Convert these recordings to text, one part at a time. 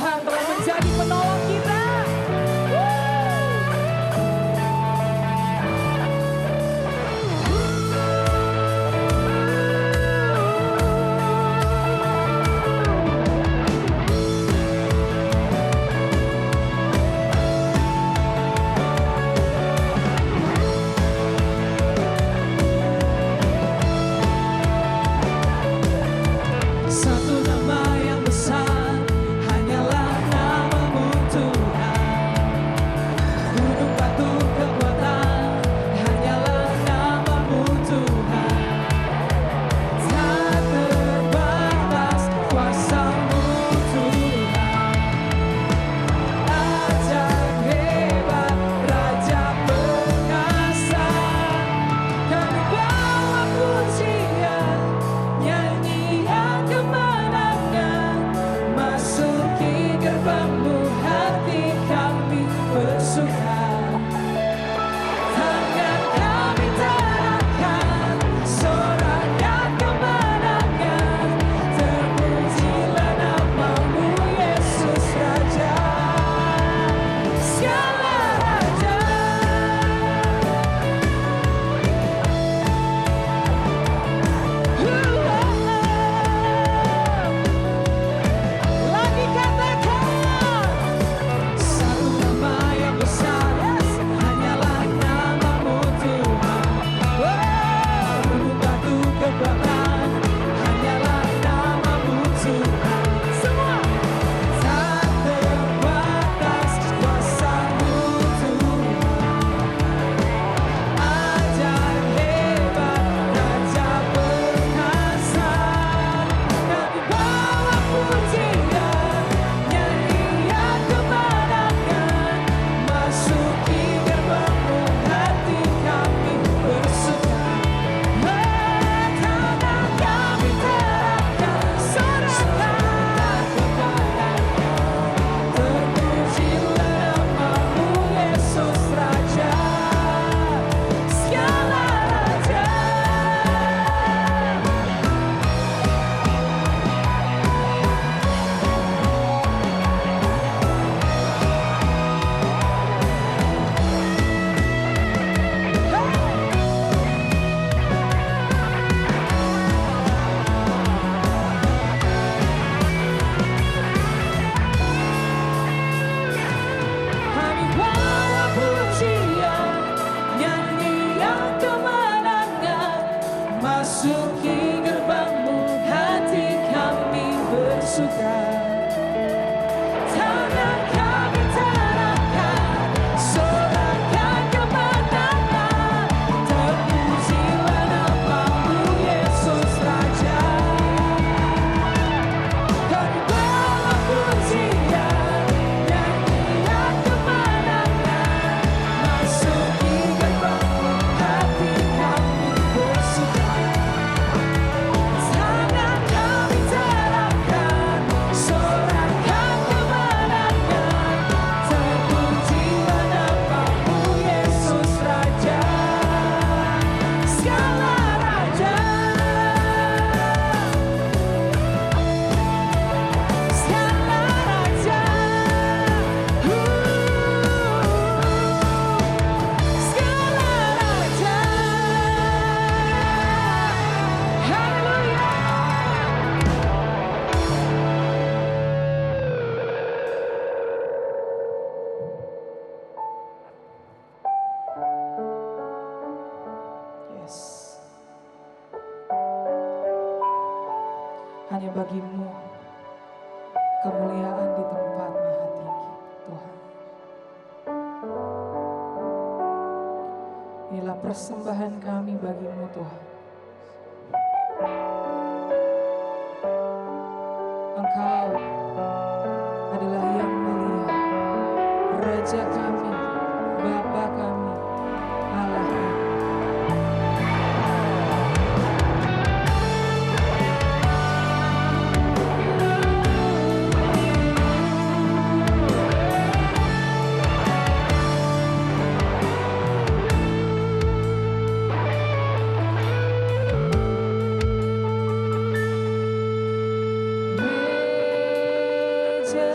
Tuhan telah menjadi penolong kita. Hanya bagimu kemuliaan di tempat maha tinggi, Tuhan. Inilah persembahan kami bagimu, Tuhan. Engkau adalah yang mulia, Raja kami, Bapa kami, Allah kami. Meja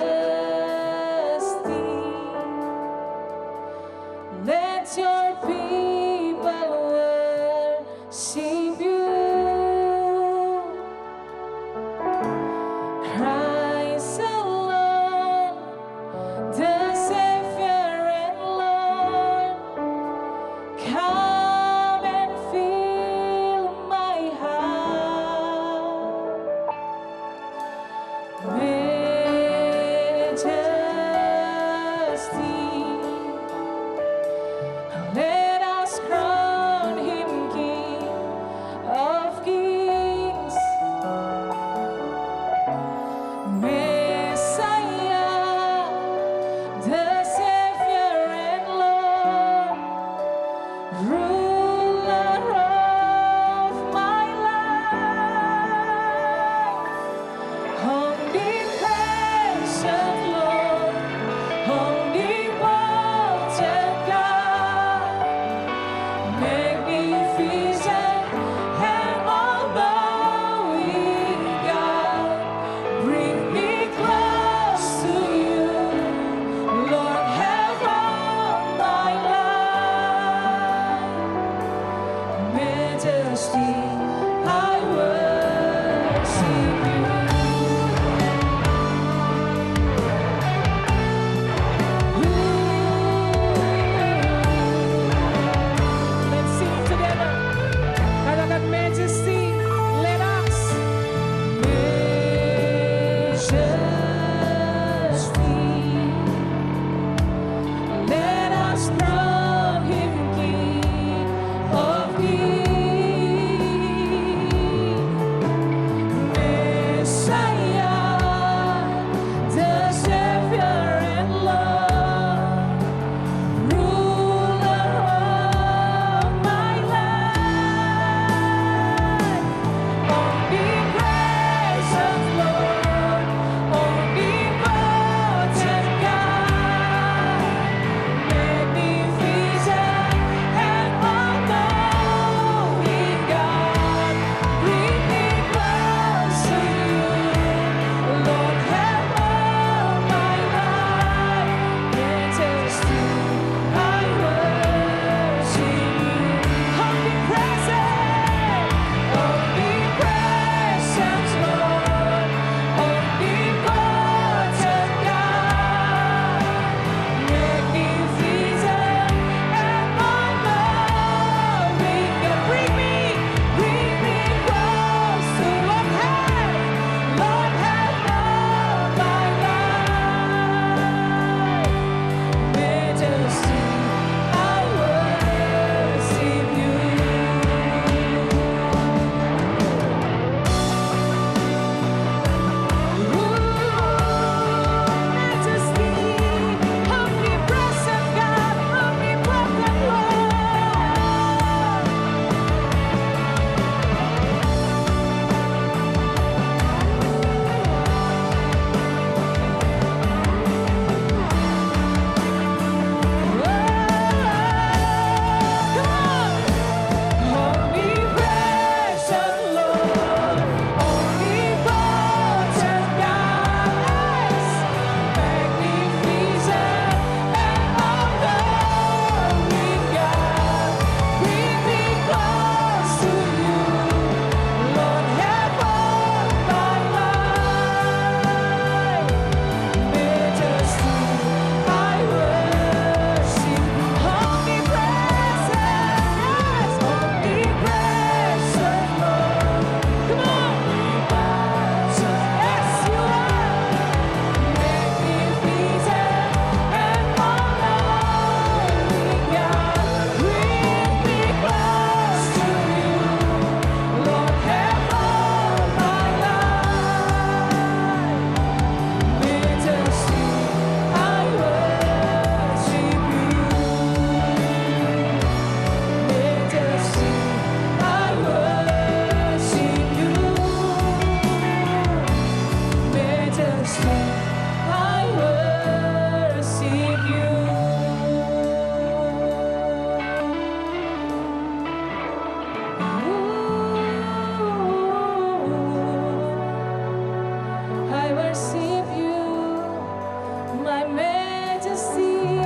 my majesty,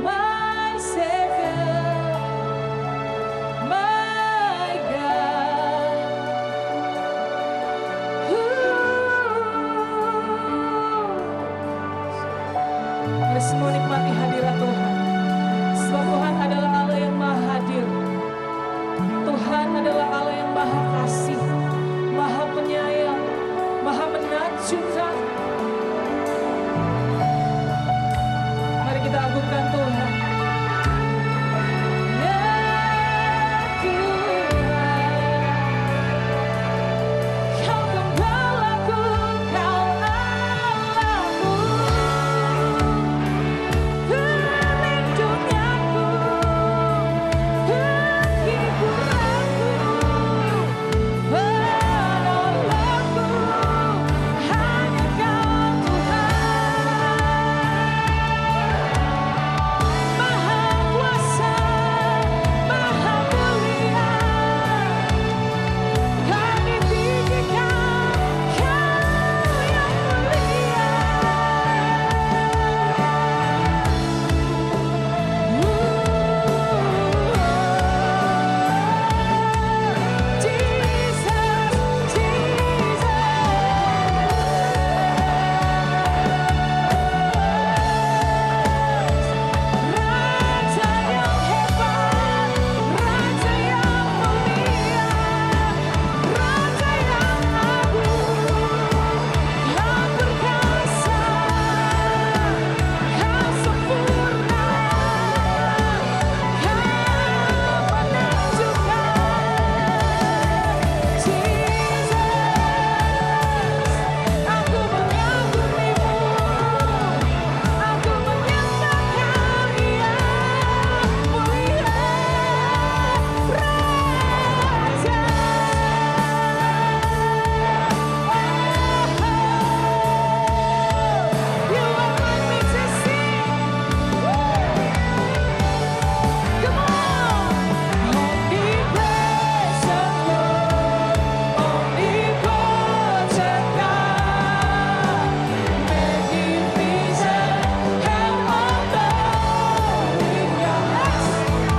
my Savior, my God. Mari semua nikmati hadirat Tuhan. Sebab Tuhan adalah Allah yang maha hadir. Tuhan adalah Allah yang maha kasih, maha penyayang, maha menakjubkan. Mari kita agungkan Tuhan. Ya Tuhan, Kau gembalaku, Kau Allahku, perlindunganku, penghiburanku, penolongku, hanya Kau Tuhan. Maha kuasa, maha mulia, kami tinggikan Kau yang mulia. Jesus, Raja yang hebat, Raja yang mulia, Raja yang agung, Kau perkasa, Kau sempurna, Kau menakjubkan. Jesus, aku mengagumimu, aku menyembah Kau yang mulia, Raja. You are my majesty. Come on. Omnipresent Lord, omnipotent God, magnificent and all-knowing God.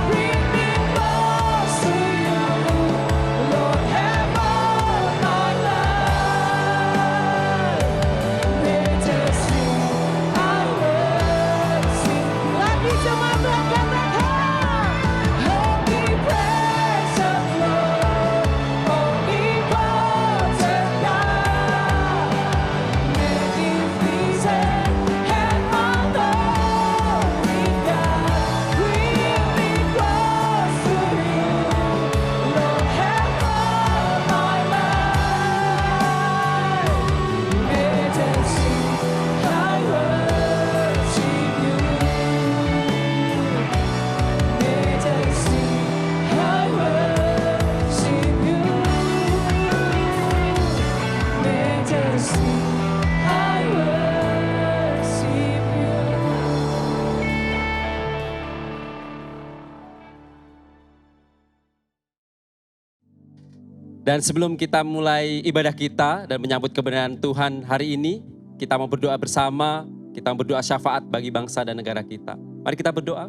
Bring me close to You, Lord, have all my life. Majesty, I worship. Lagi sama belakang mereka. Omnipresent Lord, omnipotent God, magnificent and all-knowing God. Bring me close to You, Lord, have all my life. Majesty, I worship You. Majesty, I worship You. Majesty, I worship You. Dan sebelum kita mulai ibadah kita dan menyambut kebenaran Tuhan hari ini, kita mau berdoa bersama, kita mau berdoa syafaat bagi bangsa dan negara kita. Mari kita berdoa.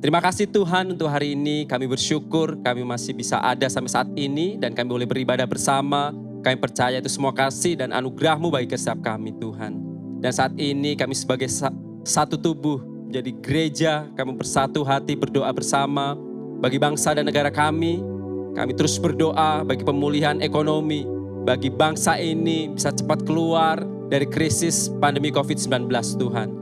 Terima kasih Tuhan untuk hari ini, kami bersyukur kami masih bisa ada sampai saat ini dan kami boleh beribadah bersama. Kami percaya itu semua kasih dan anugerah-Mu bagi setiap kami Tuhan. Dan saat ini kami sebagai satu tubuh, menjadi gereja, kami bersatu hati berdoa bersama bagi bangsa dan negara kami. Kami terus berdoa bagi pemulihan ekonomi, bagi bangsa ini bisa cepat keluar dari krisis pandemi COVID-19 Tuhan.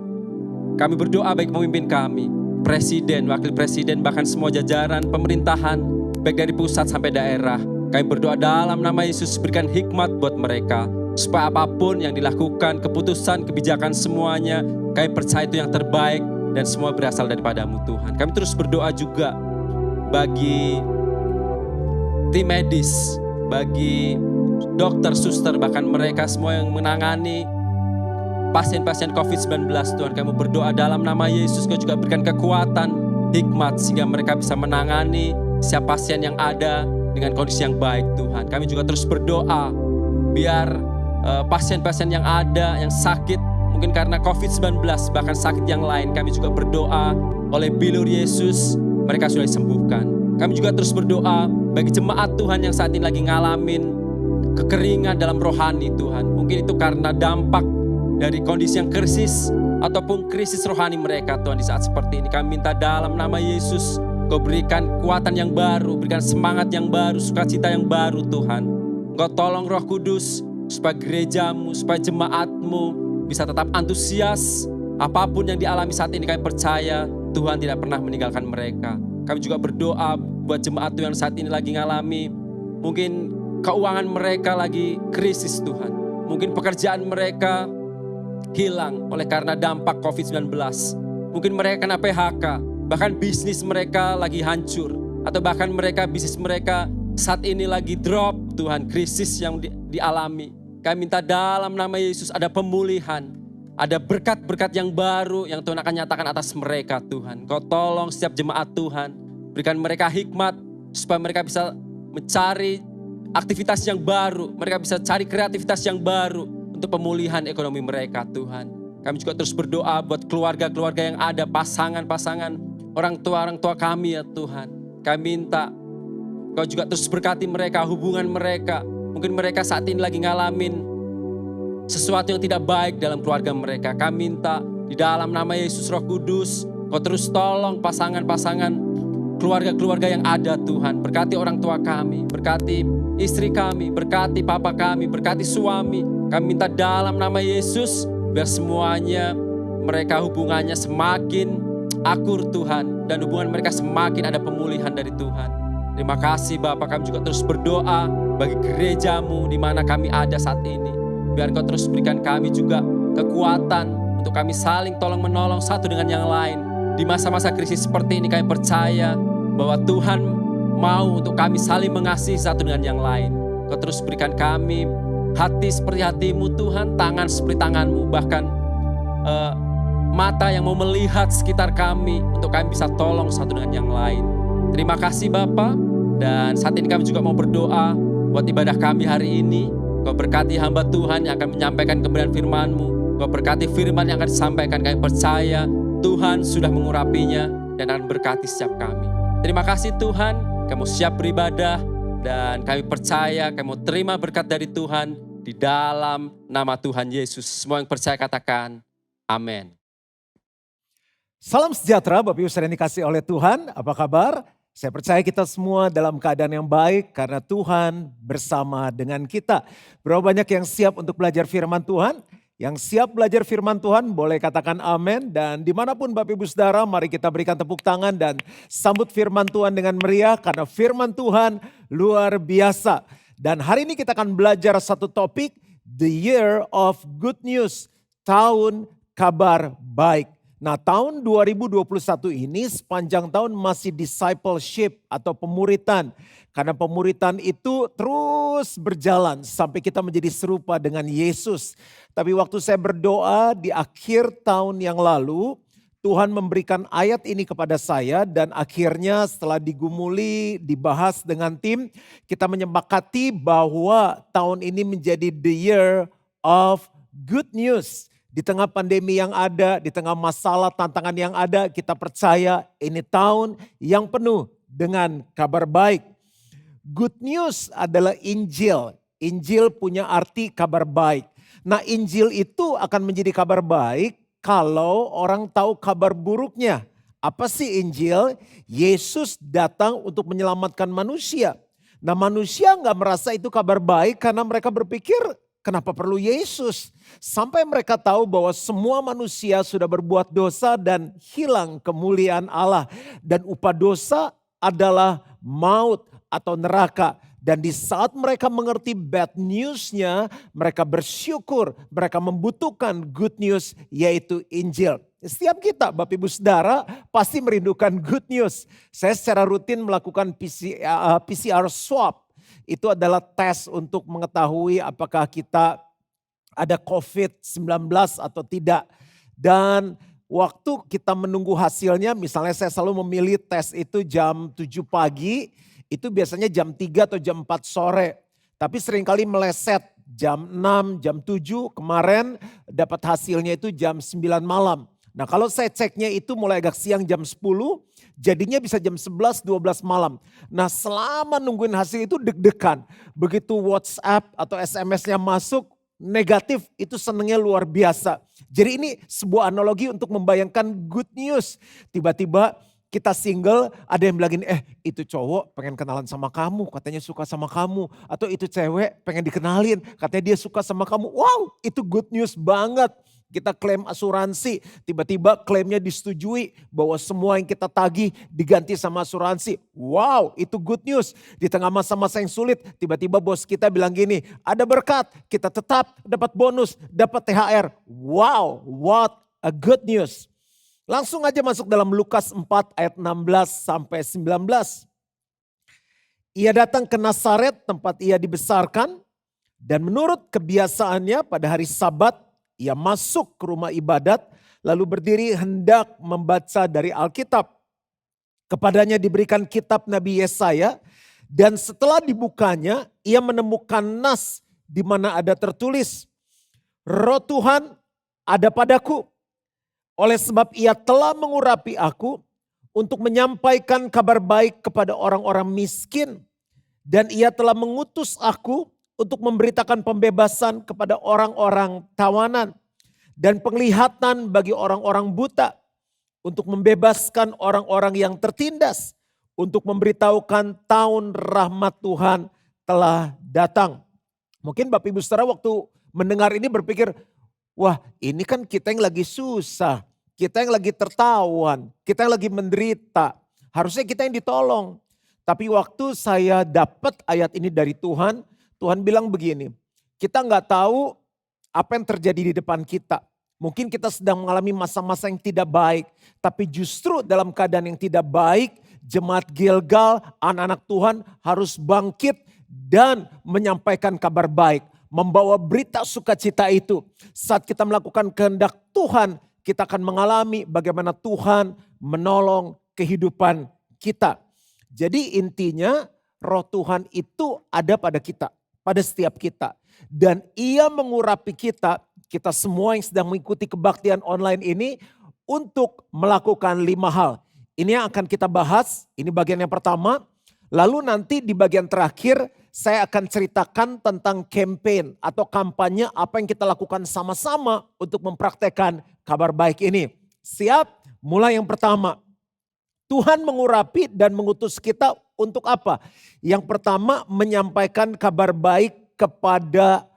Kami berdoa bagi pemimpin kami, presiden, wakil presiden, bahkan semua jajaran pemerintahan, baik dari pusat sampai daerah. Kami berdoa dalam nama Yesus berikan hikmat buat mereka, supaya apapun yang dilakukan, keputusan, kebijakan semuanya, kami percaya itu yang terbaik dan semua berasal daripada-Mu Tuhan. Kami terus berdoa juga bagi tim medis, bagi dokter, suster, bahkan mereka semua yang menangani pasien-pasien COVID-19 Tuhan. Kami berdoa dalam nama Yesus, Kau juga berikan kekuatan, hikmat sehingga mereka bisa menangani setiap pasien yang ada dengan kondisi yang baik Tuhan. Kami juga terus berdoa biar pasien-pasien yang ada, yang sakit, mungkin karena COVID-19, bahkan sakit yang lain. Kami juga berdoa oleh bilur Yesus, mereka sudah disembuhkan. Kami juga terus berdoa bagi jemaat Tuhan yang saat ini lagi ngalamin kekeringan dalam rohani Tuhan. Mungkin itu karena dampak dari kondisi yang krisis ataupun krisis rohani mereka Tuhan di saat seperti ini. Kami minta dalam nama Yesus, Kau berikan kekuatan yang baru, berikan semangat yang baru, sukacita yang baru Tuhan. Kau tolong Roh Kudus supaya gerejamu, supaya jemaatmu bisa tetap antusias. Apapun yang dialami saat ini kami percaya Tuhan tidak pernah meninggalkan mereka. Kami juga berdoa buat jemaat Tuhan saat ini lagi ngalami mungkin keuangan mereka lagi krisis Tuhan. Mungkin pekerjaan mereka hilang oleh karena dampak COVID-19. Mungkin mereka kena PHK, bahkan bisnis mereka lagi hancur. Atau bahkan bisnis mereka saat ini lagi drop Tuhan, krisis yang dialami. Kami minta dalam nama Yesus ada pemulihan, ada berkat-berkat yang baru yang Tuhan akan nyatakan atas mereka Tuhan. Kau tolong setiap jemaat Tuhan, berikan mereka hikmat supaya mereka bisa mencari aktivitas yang baru, mereka bisa cari kreativitas yang baru untuk pemulihan ekonomi mereka Tuhan. Kami juga terus berdoa buat keluarga-keluarga yang ada, pasangan-pasangan, orang tua kami ya Tuhan. Kami minta Kau juga terus berkati mereka, hubungan mereka. Mungkin mereka saat ini lagi ngalamin sesuatu yang tidak baik dalam keluarga mereka. Kami minta di dalam nama Yesus Roh Kudus, Kau terus tolong pasangan-pasangan, keluarga-keluarga yang ada Tuhan. Berkati orang tua kami, berkati istri kami, berkati papa kami, berkati suami. Kami minta dalam nama Yesus, biar semuanya mereka hubungannya semakin akur Tuhan. Dan hubungan mereka semakin ada pemulihan dari Tuhan. Terima kasih Bapak, kami juga terus berdoa bagi gerejamu di mana kami ada saat ini. Biar Kau terus berikan kami juga kekuatan untuk kami saling tolong menolong satu dengan yang lain. Di masa-masa krisis seperti ini kami percaya bahwa Tuhan mau untuk kami saling mengasihi satu dengan yang lain. Kau terus berikan kami hati seperti hatimu Tuhan, tangan seperti tanganmu, bahkan mata yang mau melihat sekitar kami untuk kami bisa tolong satu dengan yang lain. Terima kasih Bapa, dan saat ini kami juga mau berdoa buat ibadah kami hari ini. Kau berkati hamba Tuhan yang akan menyampaikan kebenaran firman-Mu. Kau berkati firman yang akan disampaikan, kami percaya Tuhan sudah mengurapinya dan akan berkati setiap kami. Terima kasih Tuhan, kamu siap beribadah dan kami percaya kamu terima berkat dari Tuhan di dalam nama Tuhan Yesus. Semua yang percaya katakan amin. Salam sejahtera Bapak Ibu saudara yang dikasihi oleh Tuhan, apa kabar? Saya percaya kita semua dalam keadaan yang baik karena Tuhan bersama dengan kita. Berapa banyak yang siap untuk belajar firman Tuhan? Yang siap belajar firman Tuhan boleh katakan amin. Dan dimanapun Bapak Ibu Saudara, mari kita berikan tepuk tangan dan sambut firman Tuhan dengan meriah. Karena firman Tuhan luar biasa. Dan hari ini kita akan belajar satu topik, The Year of Good News, tahun kabar baik. Nah, tahun 2021 ini sepanjang tahun masih discipleship atau pemuritan. Karena pemuritan itu terus berjalan sampai kita menjadi serupa dengan Yesus. Tapi waktu saya berdoa di akhir tahun yang lalu, Tuhan memberikan ayat ini kepada saya dan akhirnya setelah digumuli, dibahas dengan tim, kita menyepakati bahwa tahun ini menjadi the year of good news. Di tengah pandemi yang ada, di tengah masalah tantangan yang ada, kita percaya ini tahun yang penuh dengan kabar baik. Good news adalah Injil. Injil punya arti kabar baik. Nah, Injil itu akan menjadi kabar baik kalau orang tahu kabar buruknya. Apa sih Injil? Yesus datang untuk menyelamatkan manusia. Nah, manusia nggak merasa itu kabar baik karena mereka berpikir, kenapa perlu Yesus? Sampai mereka tahu bahwa semua manusia sudah berbuat dosa dan hilang kemuliaan Allah. Dan upah dosa adalah maut atau neraka. Dan di saat mereka mengerti bad news-nya, mereka bersyukur, mereka membutuhkan good news yaitu Injil. Setiap kita Bapak Ibu Saudara pasti merindukan good news. Saya secara rutin melakukan PCR swab. Itu adalah tes untuk mengetahui apakah kita ada COVID-19 atau tidak. Dan waktu kita menunggu hasilnya, misalnya saya selalu memilih tes itu jam 7 pagi, itu biasanya jam 3 atau jam 4 sore. Tapi seringkali meleset jam 6, jam 7, kemarin dapat hasilnya itu jam 9 malam. Nah kalau saya ceknya itu mulai agak siang jam 10, jadinya bisa jam 11, 12 malam. Nah selama nungguin hasil itu deg-degan. Begitu WhatsApp atau SMS-nya masuk, negatif itu senengnya luar biasa. Jadi ini sebuah analogi untuk membayangkan good news. Tiba-tiba kita single, ada yang bilangin, itu cowok pengen kenalan sama kamu, katanya suka sama kamu. Atau itu cewek pengen dikenalin, katanya dia suka sama kamu. Wow, itu good news banget. Kita klaim asuransi, tiba-tiba klaimnya disetujui bahwa semua yang kita tagih diganti sama asuransi. Wow, itu good news. Di tengah masa-masa yang sulit, tiba-tiba bos kita bilang gini, ada berkat, kita tetap dapat bonus, dapat THR. Wow, what a good news. Langsung aja masuk dalam Lukas 4 ayat 16 sampai 19. Ia datang ke Nazaret tempat ia dibesarkan, dan menurut kebiasaannya pada hari Sabat, ia masuk ke rumah ibadat, lalu berdiri hendak membaca dari Alkitab. Kepadanya diberikan kitab Nabi Yesaya, dan setelah dibukanya, ia menemukan nas di mana ada tertulis, Roh Tuhan ada padaku, oleh sebab ia telah mengurapi aku untuk menyampaikan kabar baik kepada orang-orang miskin, dan ia telah mengutus aku untuk memberitakan pembebasan kepada orang-orang tawanan dan penglihatan bagi orang-orang buta, untuk membebaskan orang-orang yang tertindas, untuk memberitahukan tahun rahmat Tuhan telah datang. Mungkin Bapak Ibu Saudara waktu mendengar ini berpikir, wah ini kan kita yang lagi susah, kita yang lagi tertawan, kita yang lagi menderita, harusnya kita yang ditolong. Tapi waktu saya dapat ayat ini dari Tuhan, Tuhan bilang begini, kita nggak tahu apa yang terjadi di depan kita. Mungkin kita sedang mengalami masa-masa yang tidak baik. Tapi justru dalam keadaan yang tidak baik, jemaat Gilgal, anak-anak Tuhan harus bangkit dan menyampaikan kabar baik. Membawa berita sukacita itu. Saat kita melakukan kehendak Tuhan, kita akan mengalami bagaimana Tuhan menolong kehidupan kita. Jadi intinya Roh Tuhan itu ada pada kita. Pada setiap kita. Dan ia mengurapi kita semua yang sedang mengikuti kebaktian online ini untuk melakukan 5 hal. Ini yang akan kita bahas, ini bagian yang pertama. Lalu nanti di bagian terakhir saya akan ceritakan tentang campaign atau kampanye apa yang kita lakukan sama-sama untuk mempraktekkan kabar baik ini. Siap? Mulai yang pertama. Tuhan mengurapi dan mengutus kita untuk apa? Yang pertama menyampaikan kabar baik kepada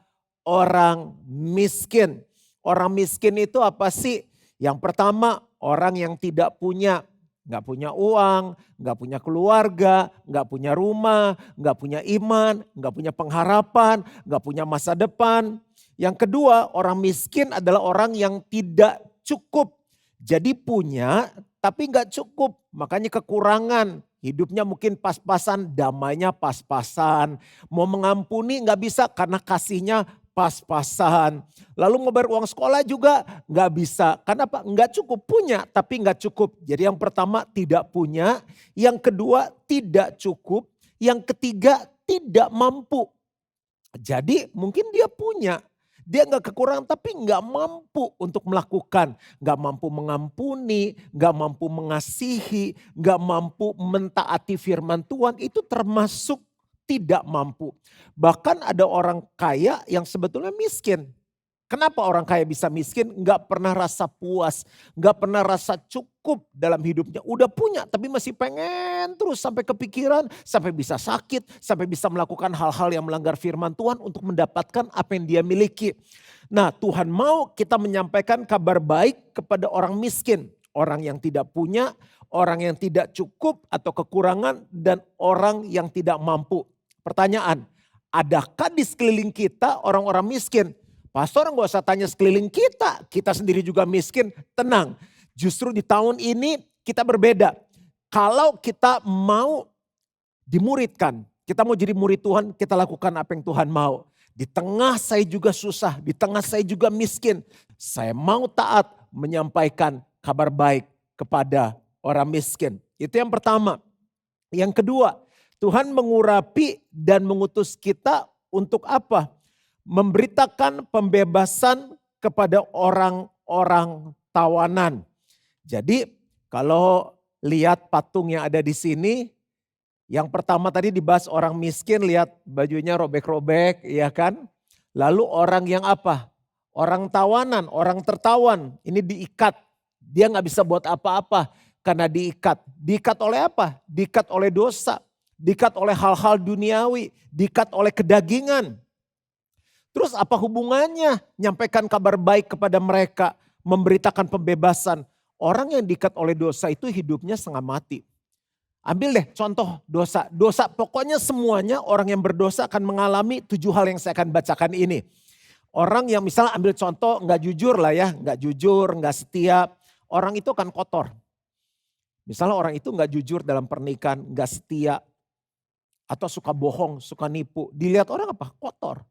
orang miskin. Orang miskin itu apa sih? Yang pertama orang yang tidak punya. Gak punya uang, gak punya keluarga, gak punya rumah, gak punya iman, gak punya pengharapan, gak punya masa depan. Yang kedua orang miskin adalah orang yang tidak cukup. Jadi punya tapi gak cukup, makanya kekurangan. Hidupnya mungkin pas-pasan, damainya pas-pasan. Mau mengampuni gak bisa karena kasihnya pas-pasan. Lalu mau bayar uang sekolah juga gak bisa. Karena apa? Gak cukup, punya tapi gak cukup. Jadi yang pertama tidak punya, yang kedua tidak cukup, yang ketiga tidak mampu. Jadi mungkin dia punya. Dia gak kekurangan tapi gak mampu untuk melakukan. Gak mampu mengampuni, gak mampu mengasihi, gak mampu mentaati firman Tuhan. Itu termasuk tidak mampu. Bahkan ada orang kaya yang sebetulnya miskin. Kenapa orang kaya bisa miskin? Gak pernah rasa puas, gak pernah rasa cukup dalam hidupnya. Udah punya tapi masih pengen terus sampai kepikiran, sampai bisa sakit, sampai bisa melakukan hal-hal yang melanggar firman Tuhan untuk mendapatkan apa yang dia miliki. Nah Tuhan mau kita menyampaikan kabar baik kepada orang miskin. Orang yang tidak punya, orang yang tidak cukup atau kekurangan, dan orang yang tidak mampu. Pertanyaan, adakah di sekeliling kita orang-orang miskin? Pastor gak usah tanya sekeliling kita sendiri juga miskin. Tenang, justru di tahun ini kita berbeda. Kalau kita mau dimuridkan, kita mau jadi murid Tuhan, kita lakukan apa yang Tuhan mau. Di tengah saya juga susah, di tengah saya juga miskin. Saya mau taat menyampaikan kabar baik kepada orang miskin. Itu yang pertama. Yang kedua, Tuhan mengurapi dan mengutus kita untuk apa? memberitakan pembebasan kepada orang-orang tawanan. Jadi kalau lihat patung yang ada di sini, yang pertama tadi dibahas orang miskin, lihat bajunya robek-robek, ya kan? Lalu orang yang apa? Orang tawanan, orang tertawan, ini diikat. Dia nggak bisa buat apa-apa karena diikat. Diikat oleh apa? Diikat oleh dosa, diikat oleh hal-hal duniawi, diikat oleh kedagingan. Terus apa hubungannya? Nyampaikan kabar baik kepada mereka, memberitakan pembebasan. Orang yang diikat oleh dosa itu hidupnya setengah mati. Ambil deh contoh dosa. Dosa pokoknya semuanya orang yang berdosa akan mengalami 7 hal yang saya akan bacakan ini. Orang yang misalnya ambil contoh nggak jujur lah ya, nggak jujur, nggak setia. Orang itu akan kotor. Misalnya orang itu nggak jujur dalam pernikahan, nggak setia. Atau suka bohong, suka nipu. Dilihat orang apa? Kotor.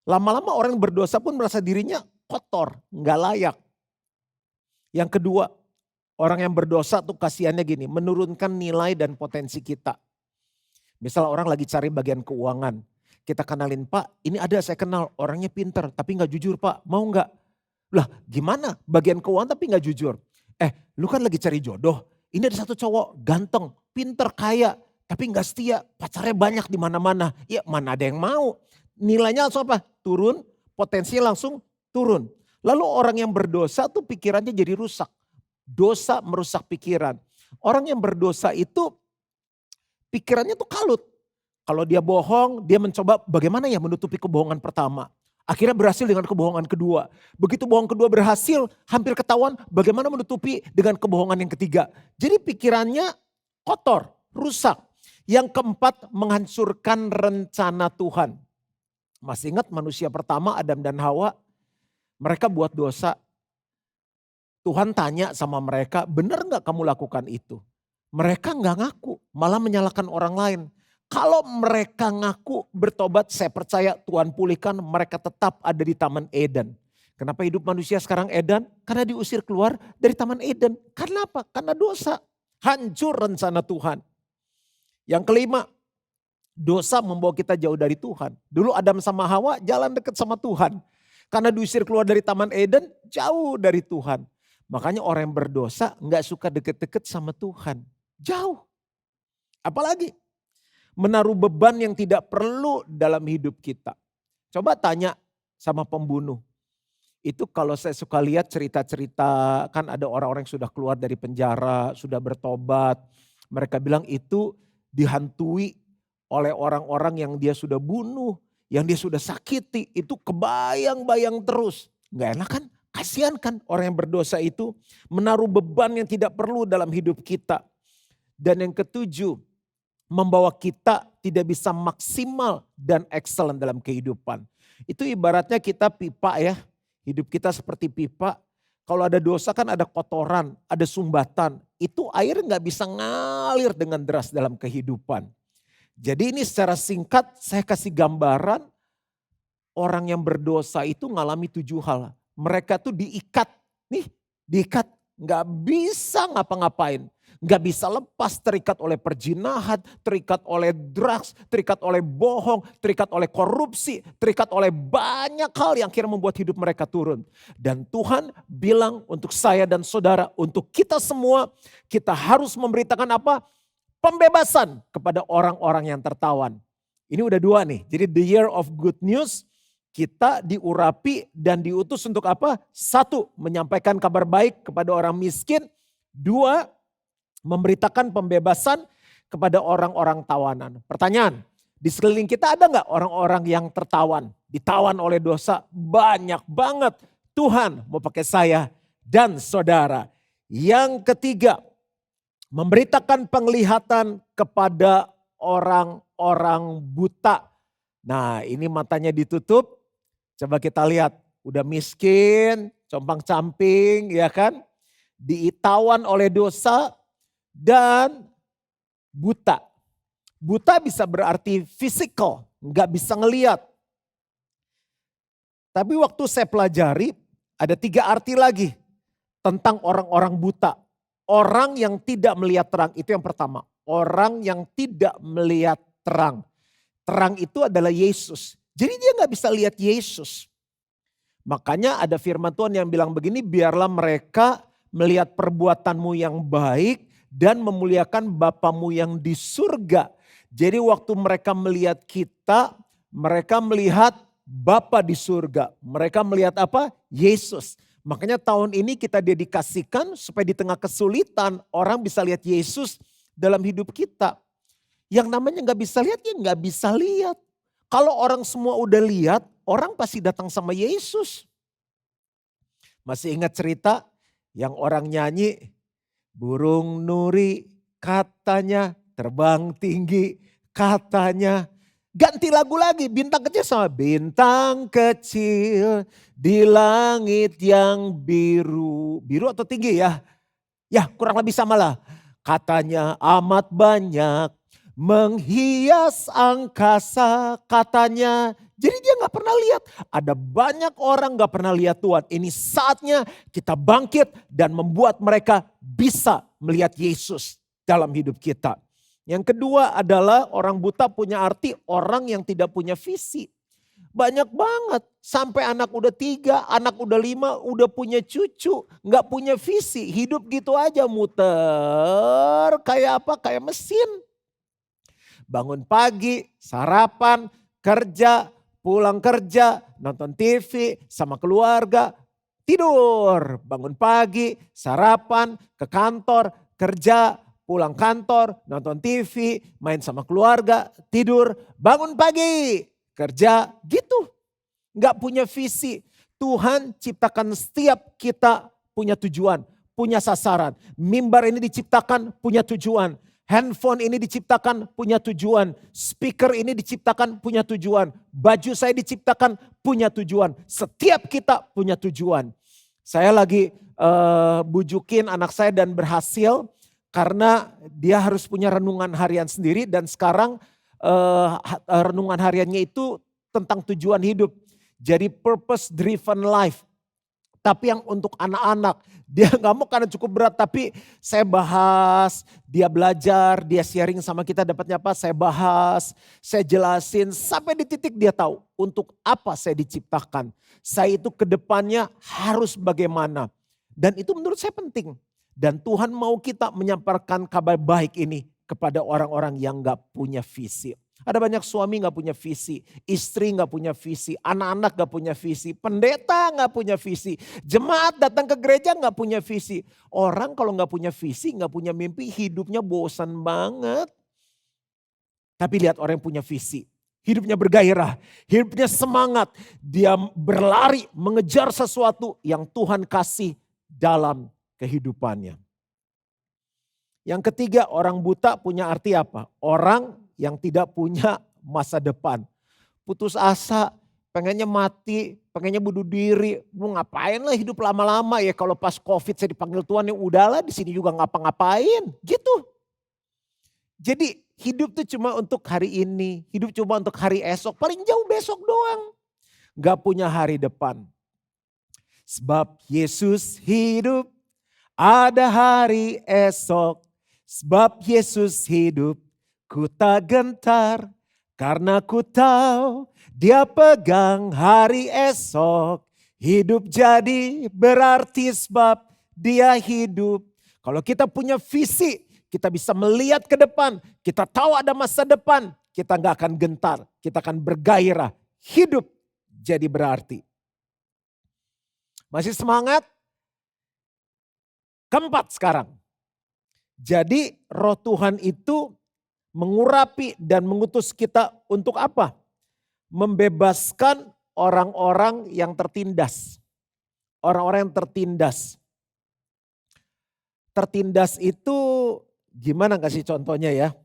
Lama-lama orang yang berdosa pun merasa dirinya kotor, nggak layak. Yang kedua, orang yang berdosa tuh kasihannya gini, menurunkan nilai dan potensi kita. Misalnya orang lagi cari bagian keuangan, kita kenalin, Pak ini ada saya kenal orangnya pinter tapi gak jujur Pak, mau gak? Lah gimana bagian keuangan tapi gak jujur? Lu kan lagi cari jodoh, ini ada satu cowok ganteng, pinter, kaya, tapi gak setia, pacarnya banyak di mana-mana. Ya mana ada yang mau, nilainya langsung apa? Turun, potensinya langsung turun. Lalu orang yang berdosa tuh pikirannya jadi rusak. Dosa merusak pikiran. Orang yang berdosa itu pikirannya tuh kalut. Kalau dia bohong, dia mencoba bagaimana ya menutupi kebohongan pertama. Akhirnya berhasil dengan kebohongan kedua. Begitu bohong kedua berhasil, hampir ketahuan bagaimana menutupi dengan kebohongan yang ketiga. Jadi pikirannya kotor, rusak. Yang keempat, menghancurkan rencana Tuhan. Masih ingat manusia pertama Adam dan Hawa? Mereka buat dosa. Tuhan tanya sama mereka, benar gak kamu lakukan itu? Mereka gak ngaku, malah menyalahkan orang lain. Kalau mereka ngaku bertobat, saya percaya Tuhan pulihkan, mereka tetap ada di Taman Eden. Kenapa hidup manusia sekarang Eden? Karena diusir keluar dari Taman Eden. Karena apa? Karena dosa. Hancur rencana Tuhan. Yang kelima, dosa membawa kita jauh dari Tuhan. Dulu Adam sama Hawa jalan dekat sama Tuhan. Karena diusir keluar dari Taman Eden, jauh dari Tuhan. Makanya orang yang berdosa gak suka deket-deket sama Tuhan. Jauh. Apalagi menaruh beban yang tidak perlu dalam hidup kita. Coba tanya sama pembunuh. Itu kalau saya suka lihat cerita-cerita, kan ada orang-orang yang sudah keluar dari penjara, sudah bertobat. Mereka bilang itu dihantui oleh orang-orang yang dia sudah bunuh, yang dia sudah sakiti, itu kebayang-bayang terus. Gak enak kan? Kasihan kan orang yang berdosa itu menaruh beban yang tidak perlu dalam hidup kita. Dan yang ketujuh, membawa kita tidak bisa maksimal dan excellent dalam kehidupan. Itu ibaratnya kita pipa ya, hidup kita seperti pipa. Kalau ada dosa kan ada kotoran, ada sumbatan. Itu air gak bisa ngalir dengan deras dalam kehidupan. Jadi ini secara singkat saya kasih gambaran orang yang berdosa itu ngalami 7 hal. Mereka tuh diikat, diikat gak bisa ngapa-ngapain. Gak bisa lepas, terikat oleh perjinahan, terikat oleh drugs, terikat oleh bohong, terikat oleh korupsi, terikat oleh banyak hal yang akhirnya membuat hidup mereka turun. Dan Tuhan bilang untuk saya dan saudara, untuk kita semua, kita harus memberitakan apa? Pembebasan kepada orang-orang yang tertawan. Ini udah 2 nih, jadi the year of good news, kita diurapi dan diutus untuk apa? 1, menyampaikan kabar baik kepada orang miskin. 2, memberitakan pembebasan kepada orang-orang tawanan. Pertanyaan, di sekeliling kita ada gak orang-orang yang tertawan? Ditawan oleh dosa? Banyak banget. Tuhan mau pakai saya dan saudara. Yang ketiga, memberitakan penglihatan kepada orang-orang buta. Nah ini matanya ditutup, coba kita lihat. Udah miskin, compang-camping ya kan. Ditawan oleh dosa dan buta. Buta bisa berarti physical, gak bisa ngelihat. Tapi waktu saya pelajari ada 3 arti lagi tentang orang-orang buta. Orang yang tidak melihat terang, itu yang pertama. Orang yang tidak melihat terang. Terang itu adalah Yesus. Jadi dia gak bisa lihat Yesus. Makanya ada firman Tuhan yang bilang begini, biarlah mereka melihat perbuatanmu yang baik dan memuliakan Bapamu yang di surga. Jadi waktu mereka melihat kita, mereka melihat Bapa di surga. Mereka melihat apa? Yesus. Makanya tahun ini kita dedikasikan supaya di tengah kesulitan orang bisa lihat Yesus dalam hidup kita. Yang namanya gak bisa lihat ya gak bisa lihat. Kalau orang semua udah lihat, orang pasti datang sama Yesus. Masih ingat cerita yang orang nyanyi, burung nuri katanya terbang tinggi katanya. Ganti lagu lagi, bintang kecil sama bintang kecil di langit yang biru. Biru atau tinggi ya? Ya kurang lebih sama lah. Katanya amat banyak menghias angkasa katanya. Jadi dia gak pernah lihat. Ada banyak orang gak pernah lihat Tuhan. Ini saatnya kita bangkit dan membuat mereka bisa melihat Yesus dalam hidup kita. Yang kedua adalah orang buta punya arti orang yang tidak punya visi. Banyak banget. Sampai anak udah 3, anak udah 5, udah punya cucu. Gak punya visi. Hidup gitu aja muter. Kayak apa? Kayak mesin. Bangun pagi, sarapan, kerja, pulang kerja, nonton TV sama keluarga, tidur. Bangun pagi, sarapan, ke kantor, kerja, pulang kantor, nonton TV, main sama keluarga, tidur. Bangun pagi, kerja, gitu. Gak punya visi. Tuhan ciptakan setiap kita punya tujuan, punya sasaran. Mimbar ini diciptakan punya tujuan. Handphone ini diciptakan punya tujuan. Speaker ini diciptakan punya tujuan. Baju saya diciptakan punya tujuan. Setiap kita punya tujuan. Saya lagi bujukin anak saya dan berhasil. Karena dia harus punya renungan harian sendiri. Dan sekarang renungan hariannya itu tentang tujuan hidup. Jadi purpose driven life. Tapi yang untuk anak-anak, dia gak mau karena cukup berat. Tapi saya bahas, dia belajar, dia sharing sama kita dapatnya apa. Saya bahas, saya jelasin sampai di titik dia tahu untuk apa saya diciptakan. Saya itu ke depannya harus bagaimana. Dan itu menurut saya penting. Dan Tuhan mau kita menyampaikan kabar baik ini kepada orang-orang yang gak punya visi. Ada banyak suami gak punya visi, istri gak punya visi, anak-anak gak punya visi, pendeta gak punya visi, jemaat datang ke gereja gak punya visi. Orang kalau gak punya visi, gak punya mimpi, hidupnya bosan banget. Tapi lihat orang yang punya visi, hidupnya bergairah, hidupnya semangat. Dia berlari mengejar sesuatu yang Tuhan kasih dalam kehidupannya. Yang ketiga, orang buta punya arti apa? Orang yang tidak punya masa depan. Putus asa, pengennya mati, pengennya bunuh diri. Mau ngapain lah hidup lama-lama ya, kalau pas COVID saya dipanggil Tuhan ya udahlah, di sini juga ngapa-ngapain gitu. Jadi hidup tuh cuma untuk hari ini, hidup cuma untuk hari esok, paling jauh besok doang. Gak punya hari depan. Sebab Yesus hidup, ada hari esok. Sebab Yesus hidup, ku tak gentar karena ku tahu dia pegang hari esok. Hidup jadi berarti sebab dia hidup. Kalau kita punya visi, kita bisa melihat ke depan. Kita tahu ada masa depan, kita gak akan gentar. Kita akan bergairah. Hidup jadi berarti. Masih semangat? Keempat sekarang. Jadi roh Tuhan itu mengurapi dan mengutus kita untuk apa? Membebaskan orang-orang yang tertindas. Orang-orang yang tertindas. Tertindas itu gimana kasih contohnya ya?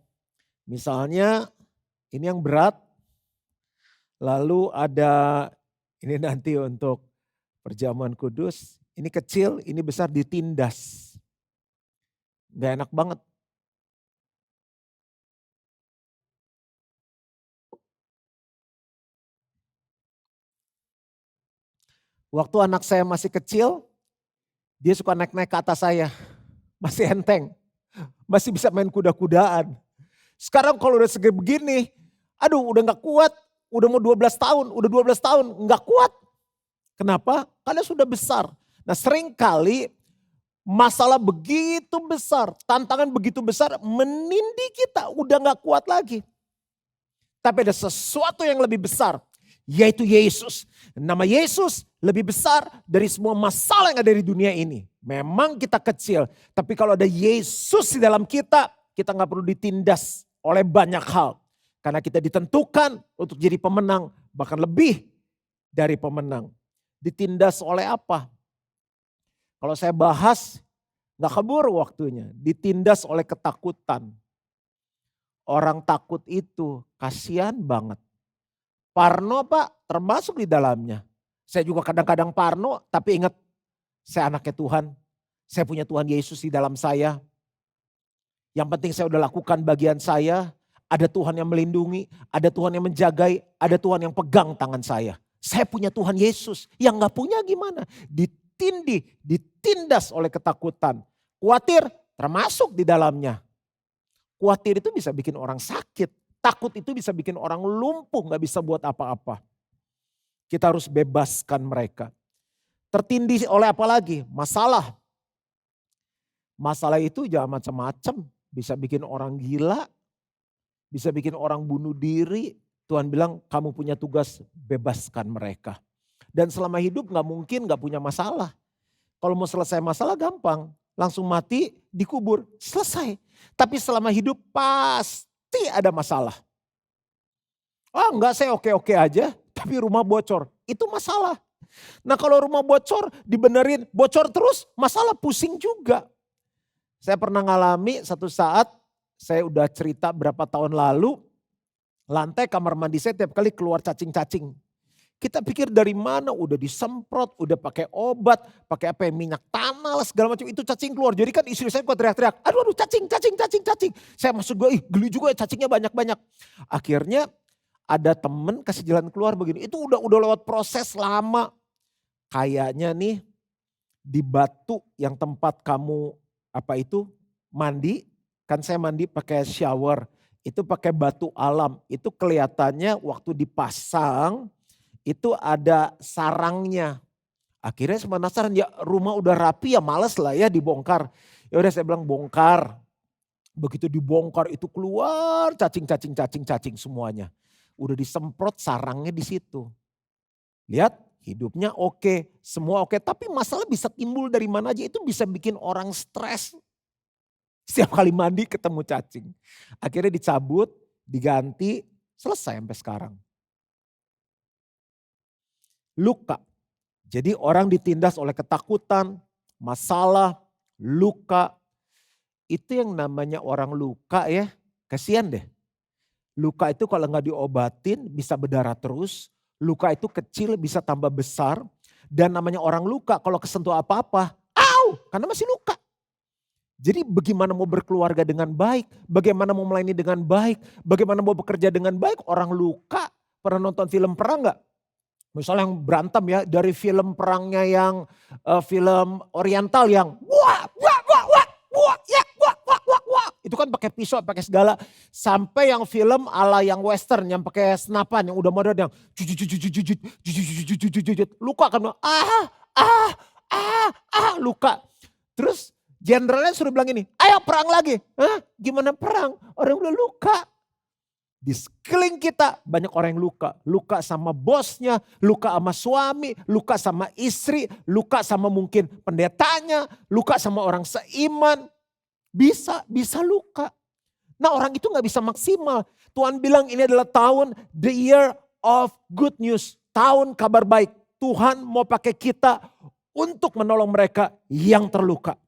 Misalnya ini yang berat. Lalu ada ini nanti untuk perjamuan kudus. Ini kecil, ini besar ditindas. Gak enak banget. Waktu anak saya masih kecil, dia suka naik-naik ke atas saya. Masih enteng, masih bisa main kuda-kudaan. Sekarang kalau udah segede begini, aduh udah gak kuat, udah mau 12 tahun, udah 12 tahun, nggak kuat. Kenapa? Karena sudah besar. Nah seringkali masalah begitu besar, tantangan begitu besar menindih kita, udah gak kuat lagi. Tapi ada sesuatu yang lebih besar, yaitu Yesus. Nama Yesus lebih besar dari semua masalah yang ada di dunia ini. Memang kita kecil, tapi kalau ada Yesus di dalam kita gak perlu ditindas oleh banyak hal. Karena kita ditentukan untuk jadi pemenang, bahkan lebih dari pemenang. Ditindas oleh apa? Kalau saya bahas, gak keburu waktunya. Ditindas oleh ketakutan. Orang takut itu kasihan banget. Parno Pak termasuk di dalamnya. Saya juga kadang-kadang parno tapi ingat saya anaknya Tuhan. Saya punya Tuhan Yesus di dalam saya. Yang penting saya udah lakukan bagian saya. Ada Tuhan yang melindungi, ada Tuhan yang menjagai, ada Tuhan yang pegang tangan saya. Saya punya Tuhan Yesus. Yang gak punya gimana? Ditindih, ditindas oleh ketakutan. Khawatir termasuk di dalamnya. Khawatir itu bisa bikin orang sakit. Takut itu bisa bikin orang lumpuh, gak bisa buat apa-apa. Kita harus bebaskan mereka. Tertindih oleh apa lagi? Masalah. Masalah itu jangan macam-macam. Bisa bikin orang gila, bisa bikin orang bunuh diri. Tuhan bilang kamu punya tugas bebaskan mereka. Dan selama hidup gak mungkin gak punya masalah. Kalau mau selesai masalah gampang. Langsung mati, dikubur, selesai. Tapi selama hidup pasti ada masalah. Enggak saya oke-oke aja, tapi rumah bocor. Itu masalah. Nah kalau rumah bocor dibenerin, bocor terus masalah pusing juga. Saya pernah ngalami satu saat, saya udah cerita berapa tahun lalu, lantai kamar mandi saya tiap kali keluar cacing-cacing. Kita pikir dari mana, udah disemprot, udah pakai obat, pakai apa minyak tanah segala macam, itu cacing keluar. Jadi kan istri saya kok teriak-teriak, aduh cacing. Saya maksud gue, geli juga ya cacingnya banyak-banyak. Akhirnya ada temen kasih jalan keluar begini, itu udah lewat proses lama. Kayaknya nih di batu yang tempat kamu mandi, kan saya mandi pakai shower, itu pakai batu alam, itu kelihatannya waktu dipasang, itu ada sarangnya. Akhirnya saya penasaran, ya rumah udah rapi ya males lah ya dibongkar. Ya udah saya bilang bongkar. Begitu dibongkar itu keluar cacing semuanya. Udah disemprot sarangnya di situ. Lihat hidupnya oke, semua oke. Tapi masalah bisa timbul dari mana aja, itu bisa bikin orang stres. Setiap kali mandi ketemu cacing. Akhirnya dicabut, diganti, selesai sampai sekarang. Luka. Jadi orang ditindas oleh ketakutan, masalah, luka. Itu yang namanya orang luka ya, kasihan deh. Luka itu kalau nggak diobatin bisa berdarah terus. Luka itu kecil bisa tambah besar. Dan namanya orang luka kalau kesentuh apa-apa, karena masih luka. Jadi bagaimana mau berkeluarga dengan baik, bagaimana mau melayani dengan baik, bagaimana mau bekerja dengan baik, orang luka. Pernah nonton film perang gak? Misalnya yang berantem ya, dari film perangnya yang film oriental yang wah. Itu kan pakai pisau, pakai segala. Sampai yang film ala yang western yang pakai senapan yang udah modern yang luka kan, luka. Terus jenderalnya suruh bilang ini, ayo perang lagi. Gimana perang? Orang udah luka. Di sekeliling kita banyak orang yang luka. Luka sama bosnya, luka sama suami, luka sama istri, luka sama mungkin pendetanya, luka sama orang seiman. Bisa luka. Nah orang itu gak bisa maksimal. Tuhan bilang ini adalah tahun the year of good news. Tahun kabar baik. Tuhan mau pakai kita untuk menolong mereka yang terluka.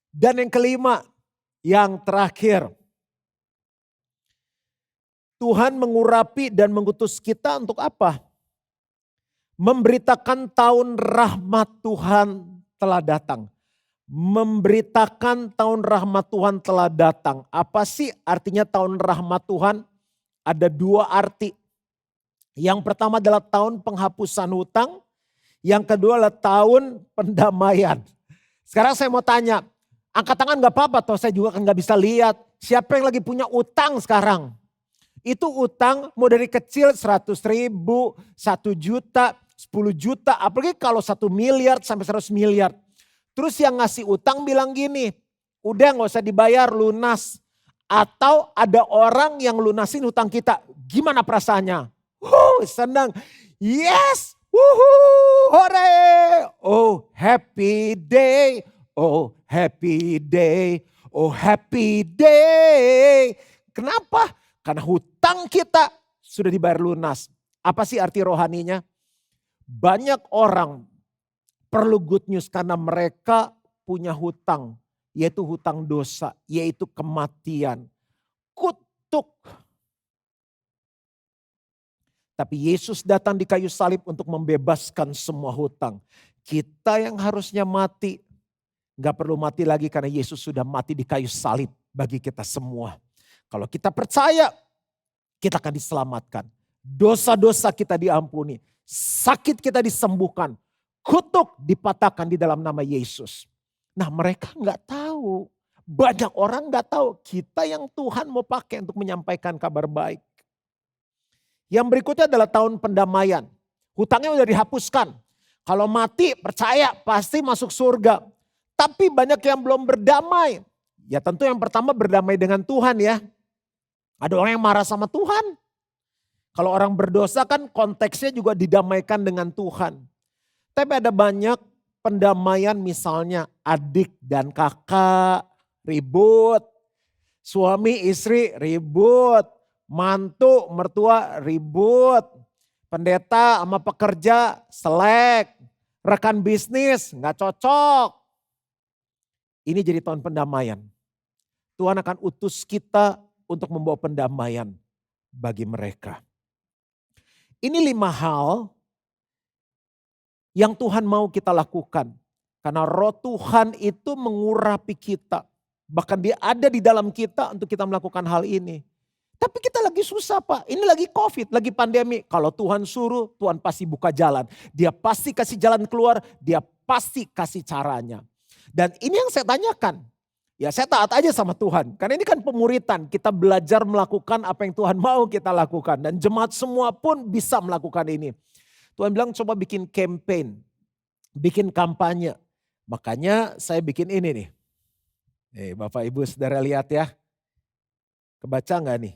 Dan yang kelima, yang terakhir. Tuhan mengurapi dan mengutus kita untuk apa? Memberitakan tahun rahmat Tuhan telah datang. Memberitakan tahun rahmat Tuhan telah datang. Apa sih artinya tahun rahmat Tuhan? Ada dua arti. Yang pertama adalah tahun penghapusan hutang. Yang kedua adalah tahun pendamaian. Sekarang saya mau tanya, angkat tangan gak apa-apa, toh saya juga kan gak bisa lihat. Siapa yang lagi punya utang sekarang? Itu utang mau dari kecil 100.000, 1 juta, 10 juta. Apalagi kalau 1 miliar sampai 100 miliar. Terus yang ngasih utang bilang gini, udah gak usah dibayar, lunas. Atau ada orang yang lunasin hutang kita. Gimana perasaannya? Senang. Yes, hore. Oh happy day, oh happy day, oh happy day. Kenapa? Karena hutang kita sudah dibayar lunas. Apa sih arti rohaninya? Banyak orang perlu good news karena mereka punya hutang. Yaitu hutang dosa, yaitu kematian. Kutuk. Tapi Yesus datang di kayu salib untuk membebaskan semua hutang. Kita yang harusnya mati, gak perlu mati lagi karena Yesus sudah mati di kayu salib bagi kita semua. Kalau kita percaya, kita akan diselamatkan. Dosa-dosa kita diampuni, sakit kita disembuhkan, kutuk dipatahkan di dalam nama Yesus. Nah mereka gak tahu, banyak orang gak tahu kita yang Tuhan mau pakai untuk menyampaikan kabar baik. Yang berikutnya adalah tahun pendamaian. Hutangnya udah dihapuskan. Kalau mati percaya pasti masuk surga. Tapi banyak yang belum berdamai. Ya tentu yang pertama berdamai dengan Tuhan ya. Ada orang yang marah sama Tuhan. Kalau orang berdosa kan konteksnya juga didamaikan dengan Tuhan. Tapi ada banyak pendamaian misalnya adik dan kakak ribut. Suami istri ribut. Mantu mertua ribut. Pendeta sama pekerja selek. Rekan bisnis gak cocok. Ini jadi tahun pendamaian. Tuhan akan utus kita untuk membawa pendamaian bagi mereka. Ini 5 hal yang Tuhan mau kita lakukan. Karena roh Tuhan itu mengurapi kita. Bahkan dia ada di dalam kita untuk kita melakukan hal ini. Tapi kita lagi susah Pak, ini lagi COVID, lagi pandemi. Kalau Tuhan suruh, Tuhan pasti buka jalan. Dia pasti kasih jalan keluar, dia pasti kasih caranya. Dan ini yang saya tanyakan. Ya saya taat aja sama Tuhan. Karena ini kan pemuritan, kita belajar melakukan apa yang Tuhan mau kita lakukan. Dan jemaat semua pun bisa melakukan ini. Tuhan bilang coba bikin campaign, bikin kampanye. Makanya saya bikin ini nih. Bapak Ibu saudara lihat ya. Kebaca gak nih?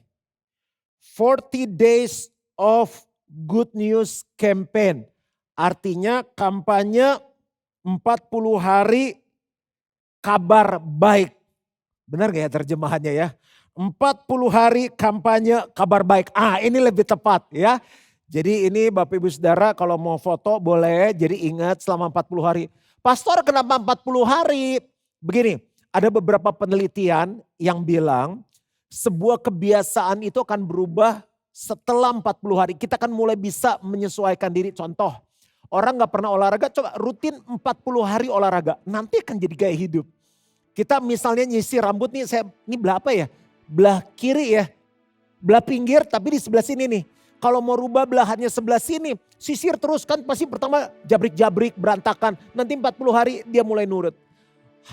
40 days of good news campaign. Artinya kampanye 40 hari kabar baik. Benar gak ya terjemahannya ya? 40 hari kampanye kabar baik. Ini lebih tepat ya. Jadi ini Bapak Ibu Saudara kalau mau foto boleh. Jadi ingat selama 40 hari. Pastor kenapa 40 hari? Begini, ada beberapa penelitian yang bilang sebuah kebiasaan itu akan berubah setelah 40 hari. Kita akan mulai bisa menyesuaikan diri. Contoh, orang gak pernah olahraga, coba rutin 40 hari olahraga. Nanti akan jadi gaya hidup. Kita misalnya nyisir rambut nih, ini belah apa ya? Belah kiri ya, belah pinggir tapi di sebelah sini nih. Kalau mau rubah belahannya sebelah sini, sisir terus kan pasti pertama jabrik-jabrik, berantakan. Nanti 40 hari dia mulai nurut.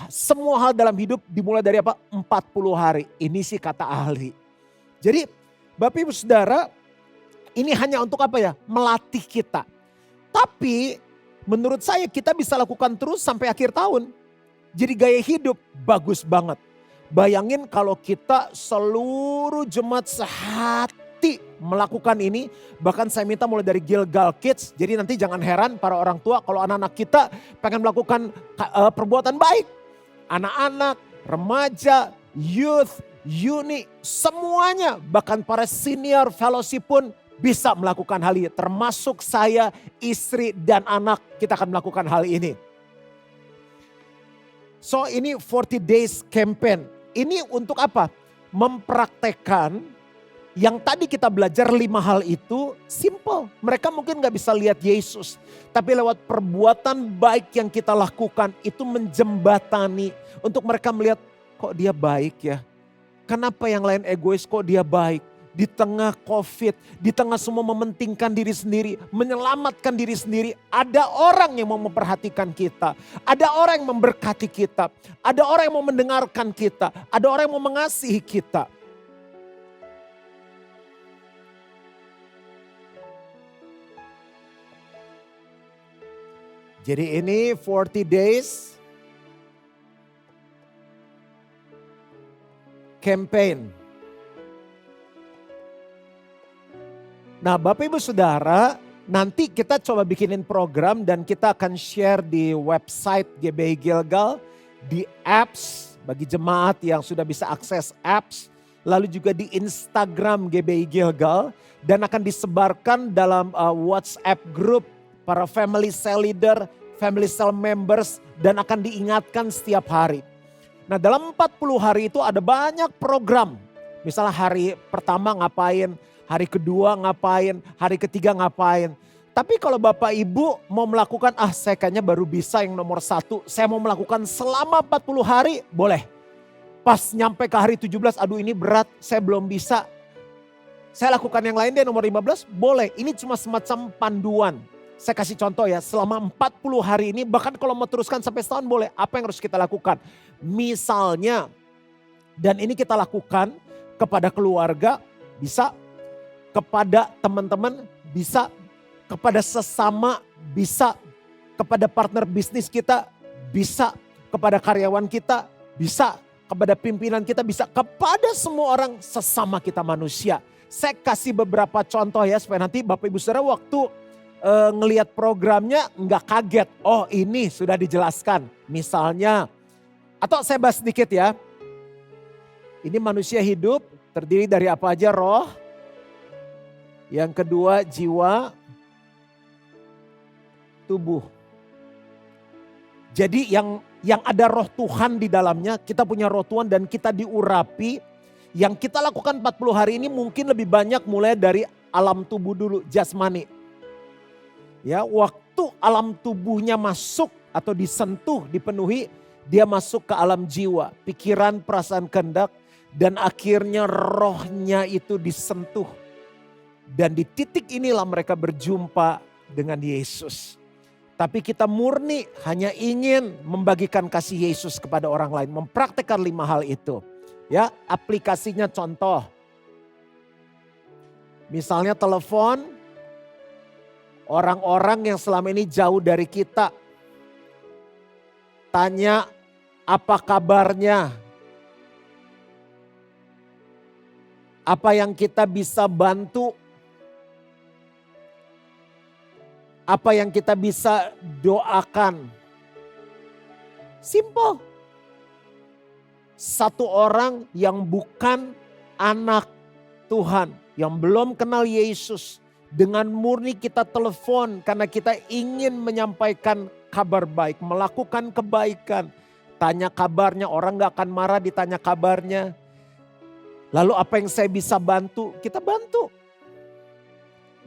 Semua hal dalam hidup dimulai dari apa? 40 hari. Ini sih kata ahli. Jadi Bapak Ibu Saudara, ini hanya untuk apa ya? Melatih kita. Tapi menurut saya kita bisa lakukan terus sampai akhir tahun. Jadi gaya hidup bagus banget. Bayangin kalau kita seluruh jemaat sehati melakukan ini. Bahkan saya minta mulai dari Gilgal Kids. Jadi nanti jangan heran para orang tua kalau anak-anak kita pengen melakukan perbuatan baik. Anak-anak, remaja, youth, uni, semuanya. Bahkan para senior fellowship pun bisa melakukan hal ini. Termasuk saya, istri dan anak kita akan melakukan hal ini. So ini 40 days campaign. Ini untuk apa? Mempraktekkan yang tadi kita belajar 5 hal itu simple. Mereka mungkin gak bisa lihat Yesus. Tapi lewat perbuatan baik yang kita lakukan itu menjembatani. Untuk mereka melihat kok dia baik ya. Kenapa yang lain egois kok dia baik. Di tengah COVID, di tengah semua mementingkan diri sendiri. Menyelamatkan diri sendiri. Ada orang yang mau memperhatikan kita. Ada orang yang memberkati kita. Ada orang yang mau mendengarkan kita. Ada orang yang mau mengasihi kita. Jadi ini 40 days campaign. Nah Bapak Ibu Saudara, nanti kita coba bikinin program dan kita akan share di website GBI Gilgal, di apps bagi jemaat yang sudah bisa akses apps, lalu juga di Instagram GBI Gilgal, dan akan disebarkan dalam WhatsApp group para family cell leader, family cell members, dan akan diingatkan setiap hari. Nah dalam 40 hari itu ada banyak program, misalnya hari pertama ngapain, hari kedua ngapain, hari ketiga ngapain. Tapi kalau Bapak Ibu mau melakukan, saya kayaknya baru bisa yang nomor 1. Saya mau melakukan selama 40 hari, boleh. Pas nyampe ke hari 17, aduh ini berat, saya belum bisa. Saya lakukan yang lain deh nomor 15, boleh. Ini cuma semacam panduan. Saya kasih contoh ya, selama 40 hari ini, bahkan kalau mau teruskan sampai setahun boleh. Apa yang harus kita lakukan? Misalnya, dan ini kita lakukan kepada keluarga, bisa. Kepada teman-teman bisa, kepada sesama bisa, kepada partner bisnis kita bisa, kepada karyawan kita bisa, kepada pimpinan kita bisa, kepada semua orang sesama kita manusia. Saya kasih beberapa contoh ya supaya nanti Bapak Ibu Saudara waktu ngelihat programnya nggak kaget. Oh ini sudah dijelaskan misalnya, atau saya bahas sedikit ya. Ini manusia hidup terdiri dari apa aja? Roh. Yang kedua jiwa, tubuh. Jadi yang ada roh Tuhan di dalamnya, kita punya roh Tuhan dan kita diurapi. Yang kita lakukan 40 hari ini mungkin lebih banyak mulai dari alam tubuh dulu, jasmani. Ya, waktu alam tubuhnya masuk atau disentuh, dipenuhi, dia masuk ke alam jiwa, pikiran, perasaan, kehendak, dan akhirnya rohnya itu disentuh. Dan di titik inilah mereka berjumpa dengan Yesus. Tapi kita murni hanya ingin membagikan kasih Yesus kepada orang lain. Mempraktekkan 5 hal itu. Ya, aplikasinya contoh. Misalnya telepon orang-orang yang selama ini jauh dari kita. Tanya apa kabarnya. Apa yang kita bisa bantu. Apa yang kita bisa doakan. Simple. Satu orang yang bukan anak Tuhan, yang belum kenal Yesus, dengan murni kita telepon karena kita ingin menyampaikan kabar baik, melakukan kebaikan. Tanya kabarnya, orang gak akan marah ditanya kabarnya. Lalu apa yang saya bisa bantu, kita bantu.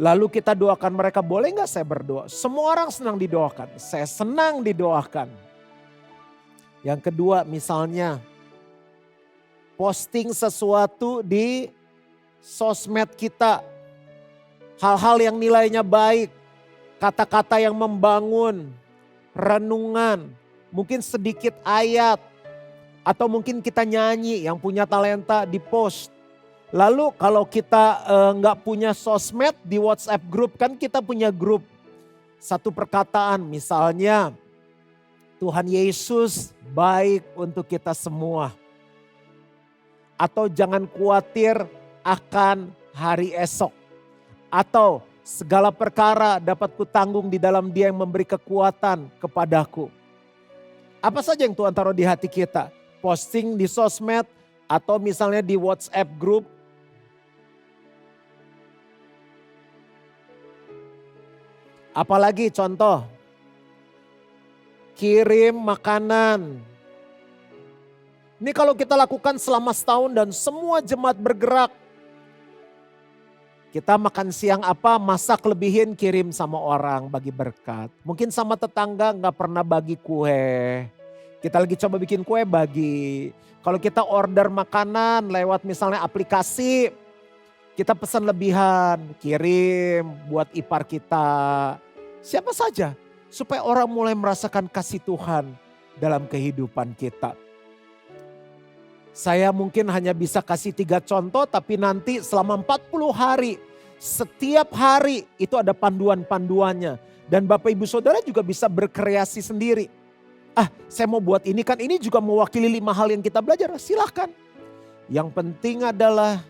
Lalu kita doakan mereka, boleh gak saya berdoa? Semua orang senang didoakan, saya senang didoakan. Yang kedua misalnya, posting sesuatu di sosmed kita. Hal-hal yang nilainya baik, kata-kata yang membangun, renungan, mungkin sedikit ayat. Atau mungkin kita nyanyi yang punya talenta di post. Lalu kalau kita nggak punya sosmed di WhatsApp group, kan kita punya grup. Satu perkataan misalnya, Tuhan Yesus baik untuk kita semua. Atau jangan khawatir akan hari esok. Atau segala perkara dapat kutanggung di dalam Dia yang memberi kekuatan kepadaku. Apa saja yang Tuhan taruh di hati kita? Posting di sosmed atau misalnya di WhatsApp group. Apalagi contoh, kirim makanan. Ini kalau kita lakukan selama setahun dan semua jemaat bergerak. Kita makan siang apa, masak lebihin, kirim sama orang bagi berkat. Mungkin sama tetangga gak pernah bagi kue. Kita lagi coba bikin kue, bagi. Kalau kita order makanan lewat misalnya aplikasi, kita pesan lebihan, kirim buat ipar kita. Siapa saja, supaya orang mulai merasakan kasih Tuhan dalam kehidupan kita. Saya mungkin hanya bisa kasih 3 contoh, tapi nanti selama 40 hari, setiap hari itu ada panduan-panduannya. Dan Bapak Ibu Saudara juga bisa berkreasi sendiri. Saya mau buat ini kan, ini juga mewakili 5 hal yang kita belajar. Silahkan. Yang penting adalah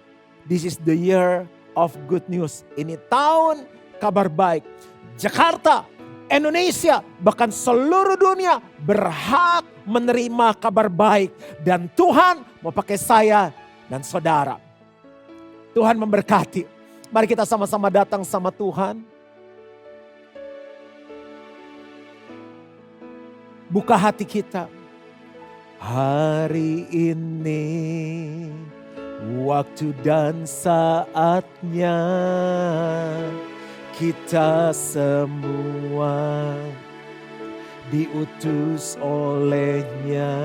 this is the year of good news. Ini tahun kabar baik. Jakarta, Indonesia, bahkan seluruh dunia berhak menerima kabar baik. Dan Tuhan mau pakai saya dan saudara. Tuhan memberkati. Mari kita sama-sama datang sama Tuhan. Buka hati kita. Hari ini waktu dan saatnya kita semua diutus olehnya.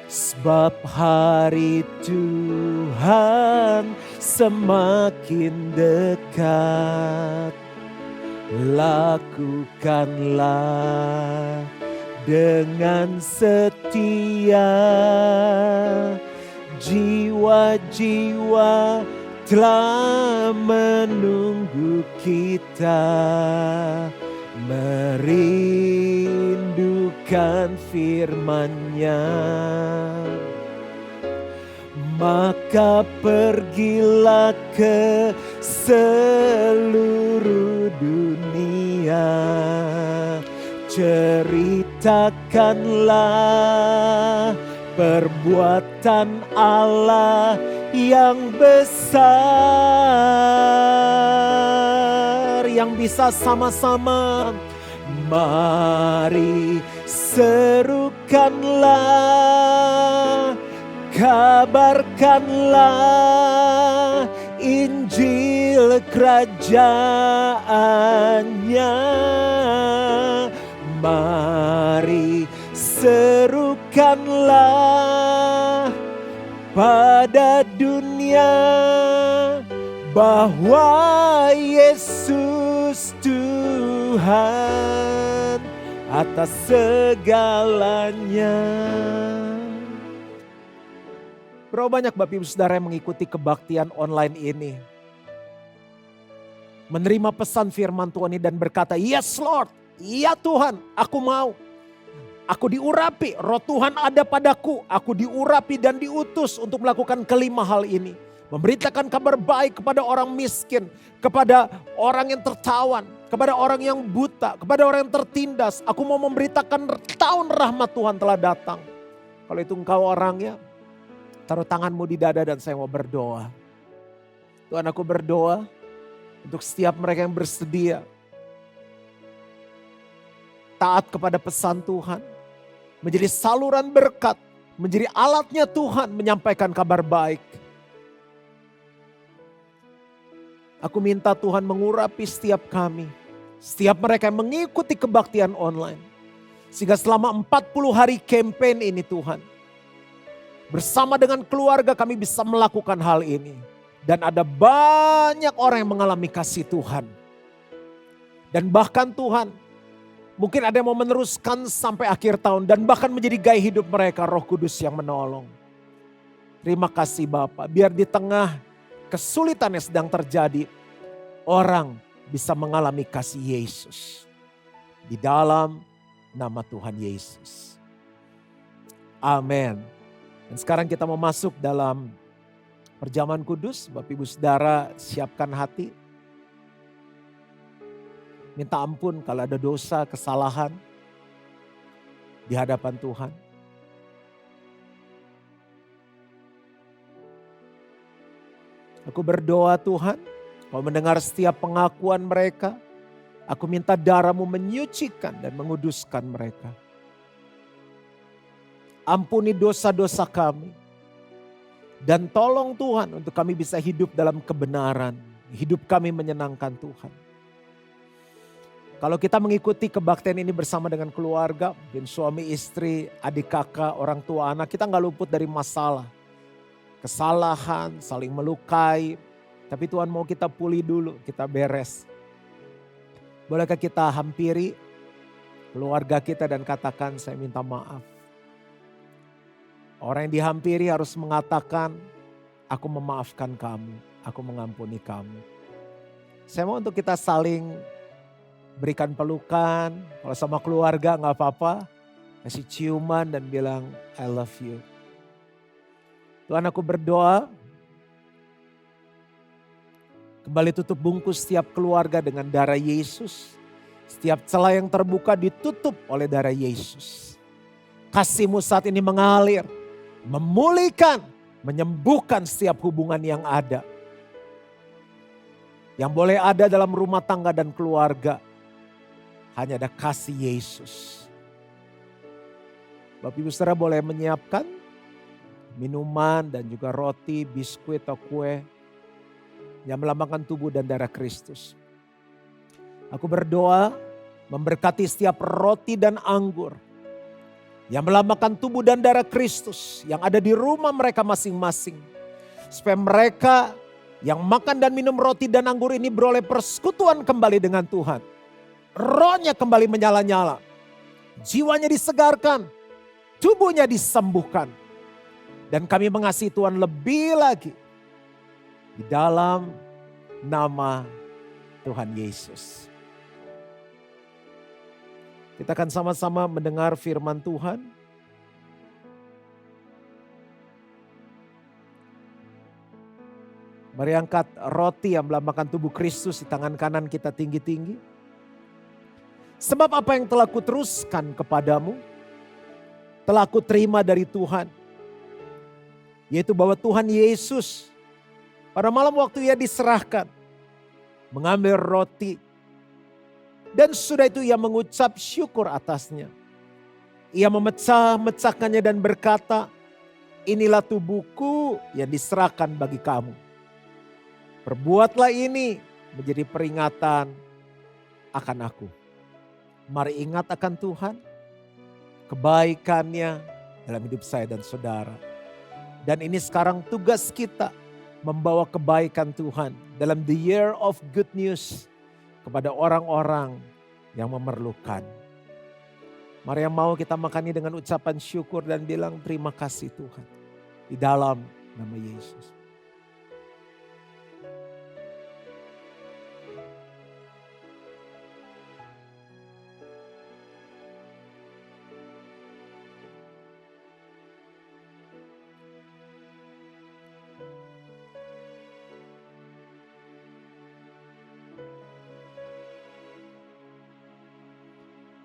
Sebab hari Tuhan semakin dekat. Lakukanlah dengan setia. Jiwa-jiwa telah menunggu kita, merindukan firman-Nya. Maka pergilah ke seluruh dunia, ceritakanlah perbuatan Allah yang besar, yang bisa sama-sama. Mari serukanlah, kabarkanlah Injil kerajaannya. Mari serukanlah pada dunia bahwa Yesus Tuhan atas segalanya. Berapa banyak Bapak Ibu Saudara yang mengikuti kebaktian online ini, menerima pesan firman Tuhan ini dan berkata, yes Lord, iya Tuhan, aku mau. Aku diurapi, roh Tuhan ada padaku. Aku diurapi dan diutus untuk melakukan kelima hal ini. Memberitakan kabar baik kepada orang miskin, kepada orang yang tertawan, kepada orang yang buta, kepada orang yang tertindas. Aku mau memberitakan tahun rahmat Tuhan telah datang. Kalau itu engkau orangnya, taruh tanganmu di dada dan saya mau berdoa. Tuhan, aku berdoa untuk setiap mereka yang bersedia taat kepada pesan Tuhan, menjadi saluran berkat, menjadi alatnya Tuhan menyampaikan kabar baik. Aku minta Tuhan mengurapi setiap kami, setiap mereka yang mengikuti kebaktian online. Sehingga selama 40 hari campaign ini Tuhan, bersama dengan keluarga kami bisa melakukan hal ini. Dan ada banyak orang yang mengalami kasih Tuhan. Dan bahkan Tuhan, mungkin ada yang mau meneruskan sampai akhir tahun. Dan bahkan menjadi gaya hidup mereka, Roh Kudus yang menolong. Terima kasih Bapak, biar di tengah kesulitan yang sedang terjadi, orang bisa mengalami kasih Yesus. Di dalam nama Tuhan Yesus. Amin. Dan sekarang kita mau masuk dalam perjamuan kudus. Bapak Ibu Saudara siapkan hati. Minta ampun kalau ada dosa, kesalahan di hadapan Tuhan. Aku berdoa Tuhan, kau mendengar setiap pengakuan mereka. Aku minta darah-Mu menyucikan dan menguduskan mereka. Ampuni dosa-dosa kami. Dan tolong Tuhan untuk kami bisa hidup dalam kebenaran. Hidup kami menyenangkan Tuhan. Kalau kita mengikuti kebaktian ini bersama dengan keluarga, mungkin suami, istri, adik, kakak, orang tua, anak, kita gak luput dari masalah. Kesalahan, saling melukai. Tapi Tuhan mau kita pulih dulu, kita beres. Bolehkah kita hampiri keluarga kita dan katakan, saya minta maaf. Orang yang dihampiri harus mengatakan, aku memaafkan kamu, aku mengampuni kamu. Saya mau untuk kita saling berikan pelukan. Kalau sama keluarga gak apa-apa. Kasih ciuman dan bilang I love you. Tuhan, aku berdoa. Kembali tutup bungkus setiap keluarga dengan darah Yesus. Setiap celah yang terbuka ditutup oleh darah Yesus. Kasih-Mu saat ini mengalir. Memulihkan, menyembuhkan setiap hubungan yang ada. Yang boleh ada dalam rumah tangga dan keluarga. Hanya ada kasih Yesus. Bapak Ibu Saudara boleh menyiapkan minuman dan juga roti, biskuit atau kue yang melambangkan tubuh dan darah Kristus. Aku berdoa memberkati setiap roti dan anggur yang melambangkan tubuh dan darah Kristus yang ada di rumah mereka masing-masing. Supaya mereka yang makan dan minum roti dan anggur ini beroleh persekutuan kembali dengan Tuhan. Rohnya kembali menyala-nyala. Jiwanya disegarkan. Tubuhnya disembuhkan. Dan kami mengasihi Tuhan lebih lagi. Di dalam nama Tuhan Yesus. Kita akan sama-sama mendengar firman Tuhan. Mari angkat roti yang melambangkan tubuh Kristus di tangan kanan kita tinggi-tinggi. Sebab apa yang telah kuteruskan kepadamu, telah aku terima dari Tuhan. Yaitu bahwa Tuhan Yesus pada malam waktu Ia diserahkan, mengambil roti. Dan sudah itu Ia mengucap syukur atasnya. Ia memecah-mecahkannya dan berkata, inilah tubuhku yang diserahkan bagi kamu. Perbuatlah ini menjadi peringatan akan aku. Mari ingat akan Tuhan. Kebaikannya dalam hidup saya dan saudara. Dan ini sekarang tugas kita membawa kebaikan Tuhan dalam the year of good news kepada orang-orang yang memerlukan. Mari yang mau kita makani dengan ucapan syukur dan bilang terima kasih Tuhan. Di dalam nama Yesus.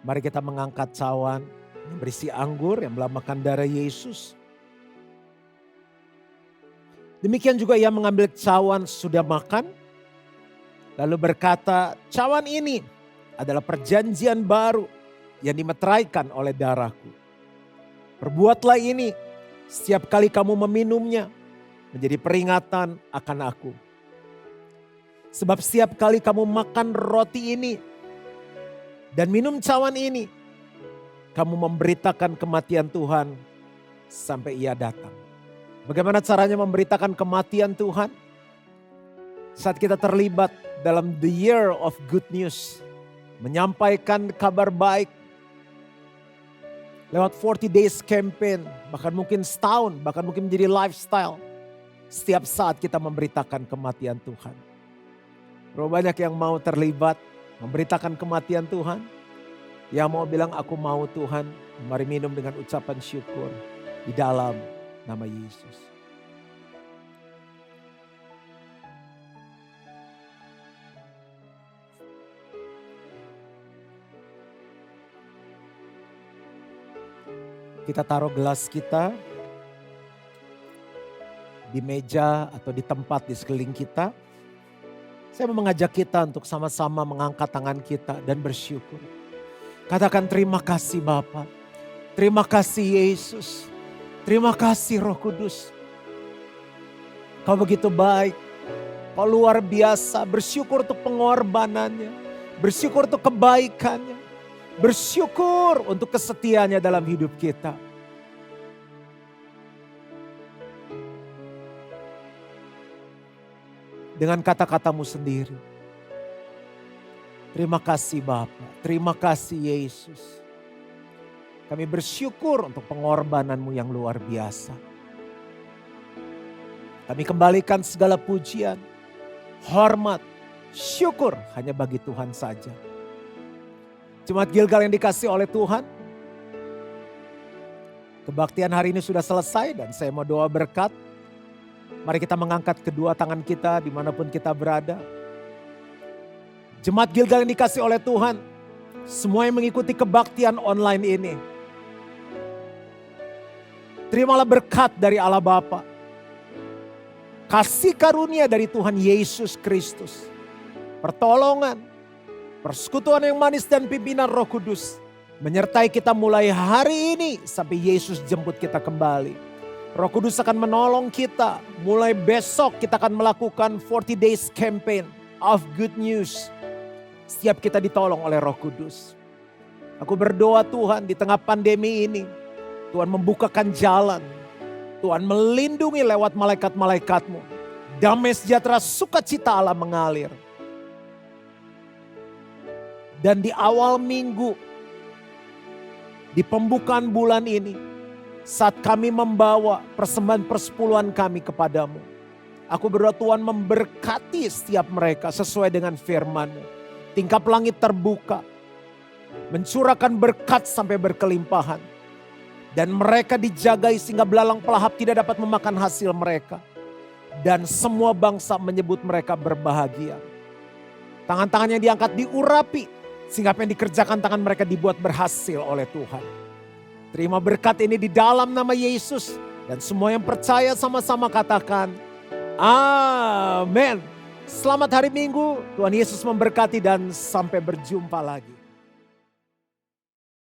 Mari kita mengangkat cawan yang berisi anggur yang melambangkan darah Yesus. Demikian juga Ia mengambil cawan sudah makan. Lalu berkata, cawan ini adalah perjanjian baru yang dimeteraikan oleh darahku. Perbuatlah ini setiap kali kamu meminumnya menjadi peringatan akan aku. Sebab setiap kali kamu makan roti ini dan minum cawan ini, kamu memberitakan kematian Tuhan sampai Ia datang. Bagaimana caranya memberitakan kematian Tuhan? Saat kita terlibat dalam the year of good news, menyampaikan kabar baik lewat 40 days campaign, bahkan mungkin setahun, bahkan mungkin menjadi lifestyle. Setiap saat kita memberitakan kematian Tuhan. Berapa banyak yang mau terlibat memberitakan kematian Tuhan. Yang mau bilang aku mau Tuhan. Mari minum dengan ucapan syukur. Di dalam nama Yesus. Kita taruh gelas kita di meja atau di tempat di sekeliling kita. Saya mau mengajak kita untuk sama-sama mengangkat tangan kita dan bersyukur. Katakan terima kasih Bapa. Terima kasih Yesus. Terima kasih Roh Kudus. Kau begitu baik. Kau luar biasa. Bersyukur untuk pengorbanannya. Bersyukur untuk kebaikannya. Bersyukur untuk kesetiaannya dalam hidup kita. Dengan kata-katamu sendiri. Terima kasih Bapa, terima kasih Yesus. Kami bersyukur untuk pengorbananmu yang luar biasa. Kami kembalikan segala pujian, hormat, syukur hanya bagi Tuhan saja. Jemaat Gilgal yang dikasih oleh Tuhan. Kebaktian hari ini sudah selesai dan saya mau doa berkat. Mari kita mengangkat kedua tangan kita dimanapun kita berada. Jemaat Gilgal yang dikasih oleh Tuhan. Semua yang mengikuti kebaktian online ini. Terimalah berkat dari Allah Bapa. Kasih karunia dari Tuhan Yesus Kristus. Pertolongan, persekutuan yang manis dan pimpinan Roh Kudus menyertai kita mulai hari ini sampai Yesus jemput kita kembali. Roh Kudus akan menolong kita. Mulai besok kita akan melakukan 40 days campaign of good news. Setiap kita ditolong oleh Roh Kudus. Aku berdoa Tuhan di tengah pandemi ini, Tuhan membukakan jalan. Tuhan melindungi lewat malaikat-malaikatmu. Damai sejahtera sukacita Allah mengalir. Dan di awal minggu, di pembukaan bulan ini, saat kami membawa persembahan persepuluhan kami kepadamu, aku berdoa Tuhan memberkati setiap mereka sesuai dengan firman-Mu. Tingkap langit terbuka, mencurahkan berkat sampai berkelimpahan. Dan mereka dijagai sehingga belalang pelahap tidak dapat memakan hasil mereka. Dan semua bangsa menyebut mereka berbahagia. Tangan-tangannya diangkat diurapi, sehingga apa yang dikerjakan tangan mereka dibuat berhasil oleh Tuhan. Terima berkat ini di dalam nama Yesus. Dan semua yang percaya sama-sama katakan, amin. Selamat hari Minggu, Tuhan Yesus memberkati dan sampai berjumpa lagi.